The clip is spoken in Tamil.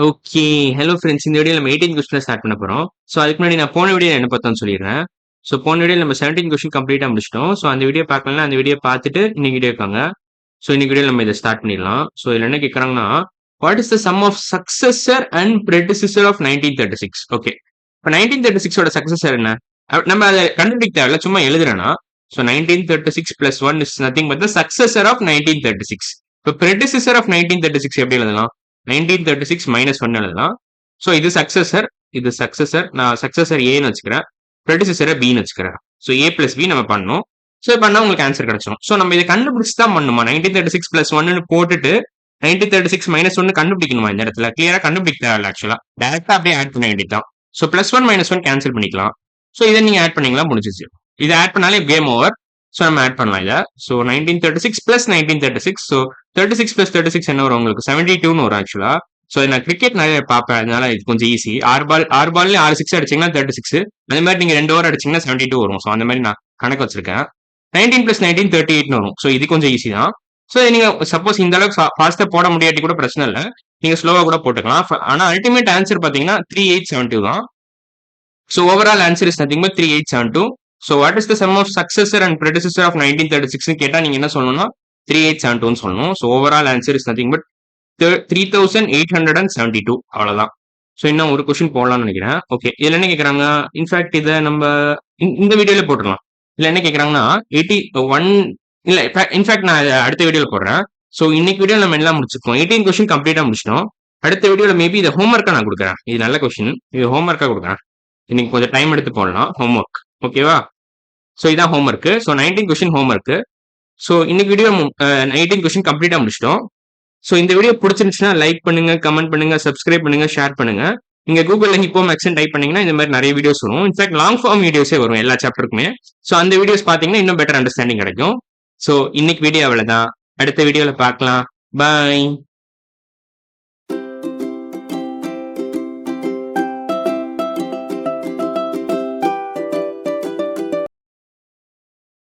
ஓகே. Hello friends. இந்த வீடியோல நம்ம 18 கொஸ்டின்ல ஸ்டார்ட் பண்ண போறோம். ஸோ அதுக்கு முன்னாடி நான் போன வீடியோல என்ன பார்த்தோம்னு சொல்லிடுறேன். ஸோ போன வீடியோல நம்ம 17 கொஸ்டின் கம்ப்ளீட்டா முடிச்சிட்டோம். ஸோ அந்த வீடியோ பார்க்கலன்னா அந்த வீடியோ பார்த்துட்டு இன்னைக்கு வீடியோ வாங்க. ஸோ இன்னைக்கு வீடியோல நம்ம இதை ஸ்டார்ட் பண்ணிடலாம். ஸோ இதுல என்ன கேட்கறாங்கன்னா, what is the sum of successor and predecessor of 1936? Okay. இப்போ 1936ஓட சக்சஸர் என்ன? நம்ம அதை கண்டுபிடிக்க தேவையில்ல, சும்மா எழுதுறேன்னா. So 1936 plus 1 is nothing but the successor of 1936. இப்போ பிரெடிசிசர் ஆஃப் 1936 எப்படி எழுதலாம்? 1936 மைனஸ் 1 எழுதலாம். ஸோ இது சக்சஸர், இது சக்சஸர். நான் சக்சஸர் ஏன்னு வச்சுக்கிறேன், ப்ரெடிசஸரை பின்னு வச்சுக்கிறேன். ஸோ ஏ பிளஸ் பி நம்ம பண்ணணும். ஸோ பண்ணா உங்களுக்கு ஆன்சர் கிடைச்சிடும். ஸோ நம்ம இதை கண்டுபிடிச்சு தான் பண்ணுமா? 1936 பிளஸ் 1 போட்டுட்டு 1936 மைனஸ் 1 கண்டுபிடிக்கணுமா? இந்த இடத்துல கிளியரா கண்டுபிடிக்க தேவையில்ல. ஆக்சுவலா டேரக்டா அப்படியே ஆட் பண்ண வேண்டியதான். ஸோ பிளஸ் 1 மைனஸ் 1 கேன்சல் பண்ணிக்கலாம். ஸோ இதை நீங்க ஆட் பண்ணீங்களா முடிஞ்சிச்சு. இதை ஆட் பண்ணாலே கேம் ஓவர். ஸோ நம்ம ஆட் பண்ணலாம் இதை. So 1936 plus 1936. ஸோ 36 பிளஸ் 36 என்ன வரும் உங்களுக்கு? 72ன்னு வரும் ஆக்சுவலா. ஸோ நான் கிரிக்கெட் நிறைய பார்ப்பேன், அதனால இது கொஞ்சம் ஈஸி. 6 பால்ல 6 சிக்ஸ் அடிச்சிங்கன்னா 36. அதே மாதிரி நீங்க 2 ஓவர் அடிச்சிங்கன்னா 72 வரும். ஸோ அந்த மாதிரி நான் கணக்கு வச்சிருக்கேன். 19 பிளஸ் 19 38ன்னு வரும். ஸோ இது கொஞ்சம் ஈஸி தான். ஸோ நீங்க சப்போஸ் இந்த அளவுக்கு ஃபாஸ்டா போட முடியாட்டி கூட பிரச்சனை இல்லை, நீங்க ஸ்லோவா கூட போட்டுக்கலாம். ஆனா அல்டிமேட் ஆன்சர் பாத்தீங்கன்னா 3872 தான். So overall answer is nothing but 3872. So what is the sum of successor and predecessor of 1936 கேட்டா நீங்க என்ன சொல்லணும்னா 3872 சொல்லணும். So overall answer is nothing but 3872. அவ்வளவுதான். ஸோ இன்னும் ஒரு கொஸ்டின் போடலாம்னு நினைக்கிறேன். ஓகே, இதுல என்ன கேட்கறாங்க? இன்ஃபேக்ட் இதை நம்ம இந்த வீடியோல போட்டுடலாம். இதுல என்ன கேட்கறாங்கன்னா 81 இல்ல, இன்ஃபேக்ட் நான் அடுத்த வீடியோல போடுறேன். ஸோ இன்னைக்கு வீடியோ நம்ம எல்லாம் முடிச்சிருக்கோம். 18 கொஸ்டின் கம்ப்ளீட்டா முடிச்சிட்டோம். அடுத்த வீடியோல மேபி இதை ஹோம்ஒர்க்கா நான் கொடுக்குறேன். இது நல்ல கொஸ்டின், இது ஹோம்ஒர்க்கா கொடுக்குறேன். இன்னைக்கு கொஞ்சம் டைம் எடுத்து போடலாம் ஹோம்ஒர்க். ஓகேவா? ஸோ இதான் homework. So 19 question homework. So இன்னைக்கு வீடியோ 18 கொஸ்டின் கம்ப்ளீட்டா முடிச்சிட்டோம். ஸோ இந்த வீடியோ பிடிச்சிருந்துச்சுன்னா லைக் பண்ணுங்க, கமெண்ட் பண்ணுங்க, சப்ஸ்கிரைப் பண்ணுங்க, ஷேர் பண்ணுங்க. நீங்க கூகுள்ல ஹிப்போ மேக்ஸ்ன்னு டைப் பண்ணீங்கன்னா இந்த மாதிரி நிறைய வீடியோஸ் வரும். இன்ஃபேக்ட் லாங் ஃபார்ம் வீடியோஸே வரும் எல்லா சாப்டருக்குமே. ஸோ அந்த வீடியோஸ் பாத்தீங்கன்னா இன்னும் பெட்டர் அண்டர்ஸ்டாண்டிங் கிடைக்கும். ஸோ இன்னைக்கு வீடியோ அவ்வளவுதான். அடுத்த வீடியோல பார்க்கலாம். பாய்.